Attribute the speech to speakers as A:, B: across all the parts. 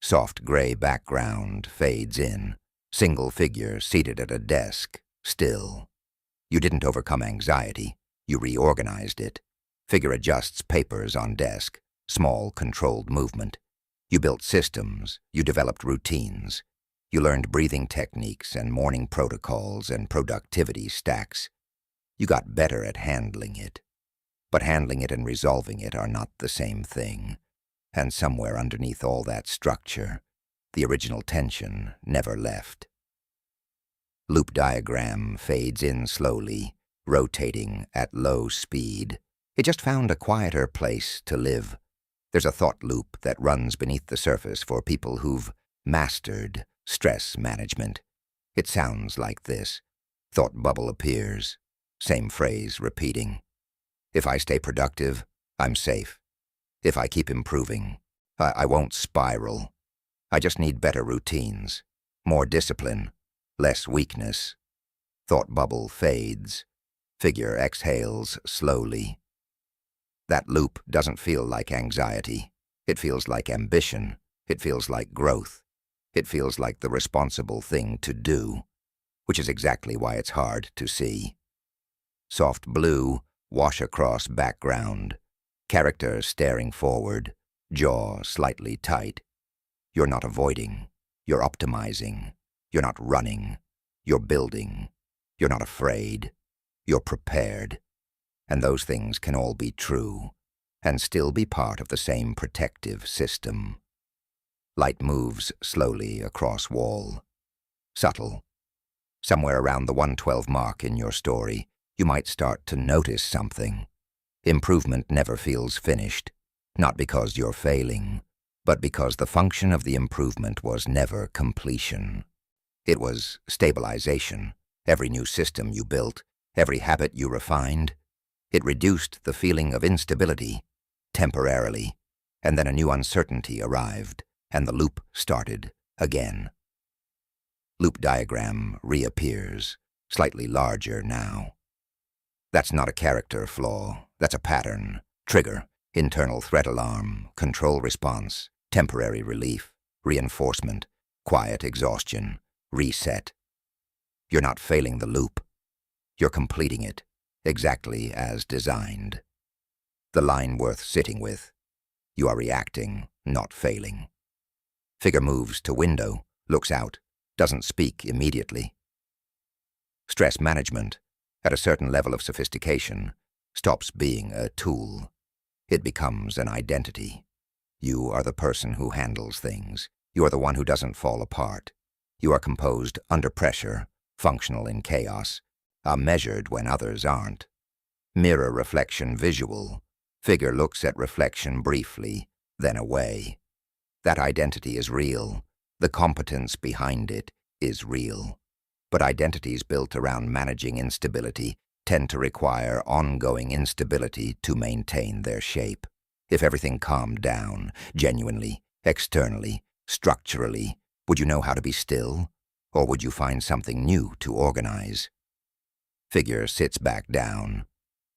A: Soft gray background fades in. Single figure seated at a desk, still. You didn't overcome anxiety. You reorganized it. Figure adjusts papers on desk. Small, controlled movement. You built systems. You developed routines. You learned breathing techniques and morning protocols and productivity stacks. You got better at handling it. But handling it and resolving it are not the same thing. And somewhere underneath all that structure, the original tension never left. Loop diagram fades in slowly, rotating at low speed. It just found a quieter place to live. There's a thought loop that runs beneath the surface for people who've mastered stress management. It sounds like this. Thought bubble appears. Same phrase repeating. If I stay productive, I'm safe. If I keep improving, I won't spiral. I just need better routines, more discipline, less weakness. Thought bubble fades. Figure exhales slowly. That loop doesn't feel like anxiety. It feels like ambition. It feels like growth. It feels like the responsible thing to do, which is exactly why it's hard to see. Soft blue, wash across background. Character staring forward, jaw slightly tight. You're not avoiding. You're optimizing. You're not running. You're building. You're not afraid. You're prepared. And those things can all be true, and still be part of the same protective system. Light moves slowly across wall. Subtle. Somewhere around the 112 mark in your story, you might start to notice something. Improvement never feels finished, not because you're failing, but because the function of the improvement was never completion. It was stabilization. Every new system you built, every habit you refined, it reduced the feeling of instability, temporarily, and then a new uncertainty arrived, and the loop started again. Loop diagram reappears, slightly larger now. That's not a character flaw, that's a pattern, trigger, internal threat alarm, control response, temporary relief, reinforcement, quiet exhaustion, reset. You're not failing the loop. You're completing it, exactly as designed. The line worth sitting with. You are reacting, not failing. Figure moves to window, looks out, doesn't speak immediately. Stress management, at a certain level of sophistication, stops being a tool. It becomes an identity. You are the person who handles things. You are the one who doesn't fall apart. You are composed under pressure, functional in chaos, measured when others aren't. Mirror reflection visual. Figure looks at reflection briefly, then away. That identity is real. The competence behind it is real. But identities built around managing instability tend to require ongoing instability to maintain their shape. If everything calmed down, genuinely, externally, structurally, would you know how to be still? Or would you find something new to organize? Figure sits back down.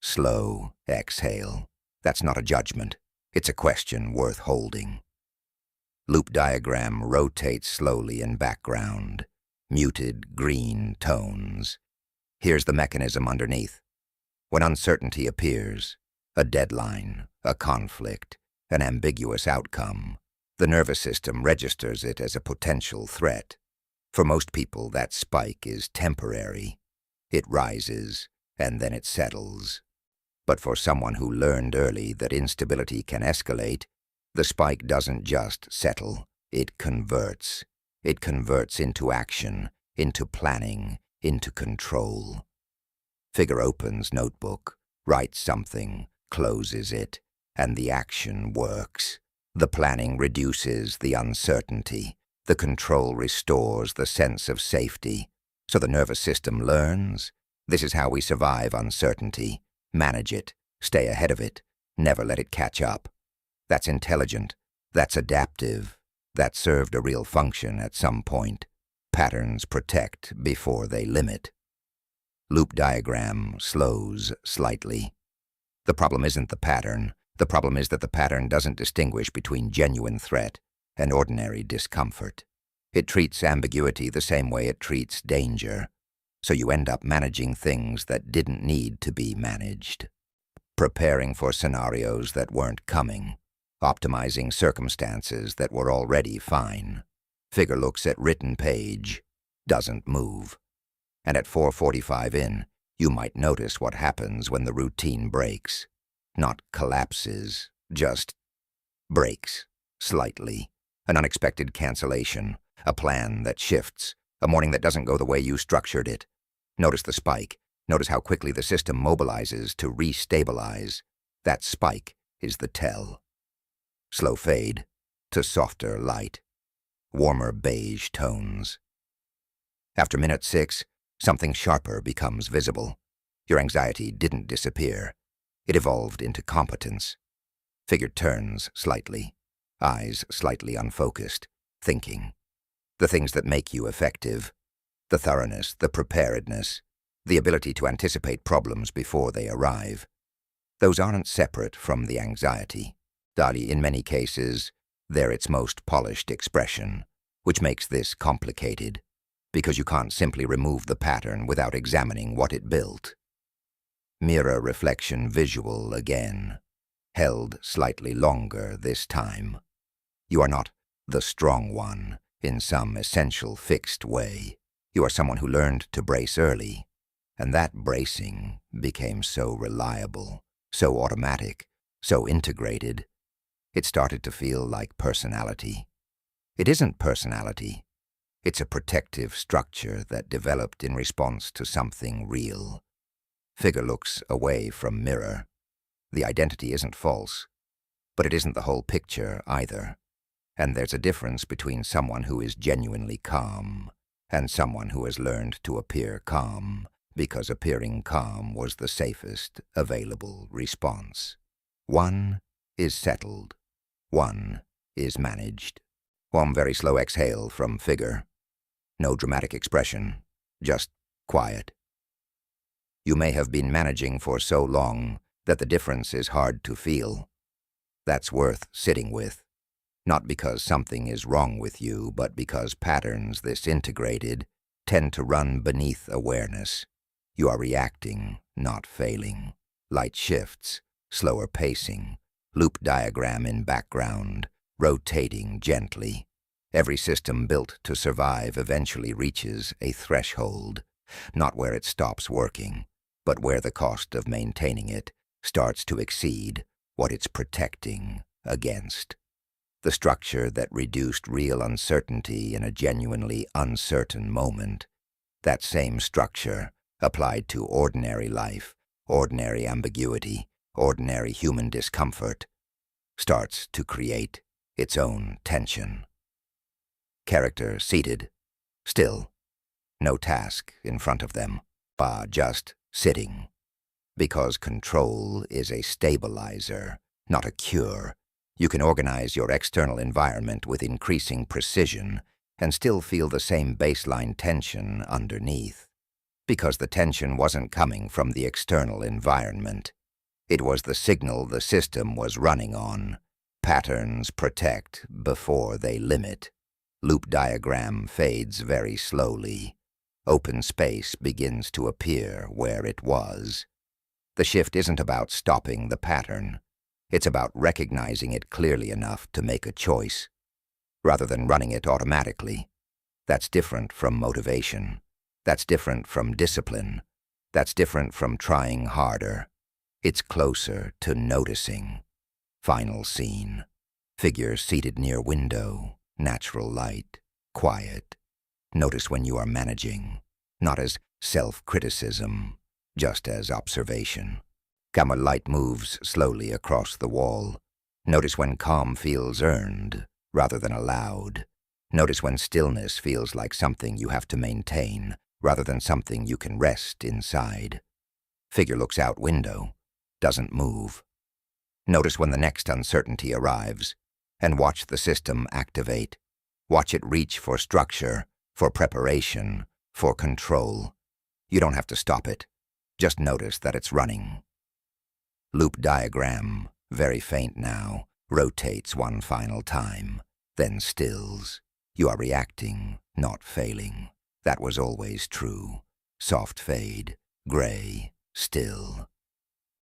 A: Slow exhale. That's not a judgment. It's a question worth holding. Loop diagram rotates slowly in background. Muted green tones. Here's the mechanism underneath. When uncertainty appears, a deadline, a conflict, an ambiguous outcome, the nervous system registers it as a potential threat. For most people, that spike is temporary. It rises, and then it settles. But for someone who learned early that instability can escalate, the spike doesn't just settle, it converts. It converts into action, into planning, into control. Figure opens notebook, writes something, closes it, and the action works. The planning reduces the uncertainty. The control restores the sense of safety. So the nervous system learns. This is how we survive uncertainty. Manage it. Stay ahead of it. Never let it catch up. That's intelligent. That's adaptive. That served a real function at some point. Patterns protect before they limit. Loop diagram slows slightly. The problem isn't the pattern. The problem is that the pattern doesn't distinguish between genuine threat an ordinary discomfort. It treats ambiguity the same way it treats danger, so you end up managing things that didn't need to be managed. Preparing for scenarios that weren't coming, optimizing circumstances that were already fine. Figure looks at written page, doesn't move. And at 4:45 in, you might notice what happens when the routine breaks. Not collapses, just breaks, slightly. An unexpected cancellation, a plan that shifts, a morning that doesn't go the way you structured it. Notice the spike. Notice how quickly the system mobilizes to restabilize. That spike is the tell. Slow fade to softer light, warmer beige tones. After minute 6, something sharper becomes visible. Your anxiety didn't disappear. It evolved into competence. Figure turns slightly, eyes slightly unfocused, thinking. The things that make you effective. The thoroughness, the preparedness, the ability to anticipate problems before they arrive. Those aren't separate from the anxiety. In many cases, they're its most polished expression, which makes this complicated, because you can't simply remove the pattern without examining what it built. Mirror reflection visual again, held slightly longer this time. You are not the strong one in some essential fixed way. You are someone who learned to brace early, and that bracing became so reliable, so automatic, so integrated. It started to feel like personality. It isn't personality. It's a protective structure that developed in response to something real. Figure looks away from mirror. The identity isn't false, but it isn't the whole picture either. And there's a difference between someone who is genuinely calm and someone who has learned to appear calm because appearing calm was the safest available response. One is settled. One is managed. One very slow exhale from figure. No dramatic expression, just quiet. You may have been managing for so long that the difference is hard to feel. That's worth sitting with. Not because something is wrong with you, but because patterns this integrated tend to run beneath awareness. You are reacting, not failing. Light shifts, slower pacing, loop diagram in background, rotating gently. Every system built to survive eventually reaches a threshold, not where it stops working, but where the cost of maintaining it starts to exceed what it's protecting against. The structure that reduced real uncertainty in a genuinely uncertain moment, that same structure applied to ordinary life, ordinary ambiguity, ordinary human discomfort, starts to create its own tension. Character seated, still, no task in front of them, just sitting. Because control is a stabilizer, not a cure. You can organize your external environment with increasing precision and still feel the same baseline tension underneath. Because the tension wasn't coming from the external environment. It was the signal the system was running on. Patterns protect before they limit. Loop diagram fades very slowly. Open space begins to appear where it was. The shift isn't about stopping the pattern. It's about recognizing it clearly enough to make a choice, rather than running it automatically. That's different from motivation. That's different from discipline. That's different from trying harder. It's closer to noticing. Final scene. Figure seated near window, natural light, quiet. Notice when you are managing, not as self-criticism, just as observation. Camera light moves slowly across the wall. Notice when calm feels earned rather than allowed. Notice when stillness feels like something you have to maintain rather than something you can rest inside. Figure looks out window, doesn't move. Notice when the next uncertainty arrives, and watch the system activate. Watch it reach for structure, for preparation, for control. You don't have to stop it. Just notice that it's running. Loop diagram, very faint now, rotates one final time. then stills. You are reacting, not failing. That was always true. Soft fade, grey, still.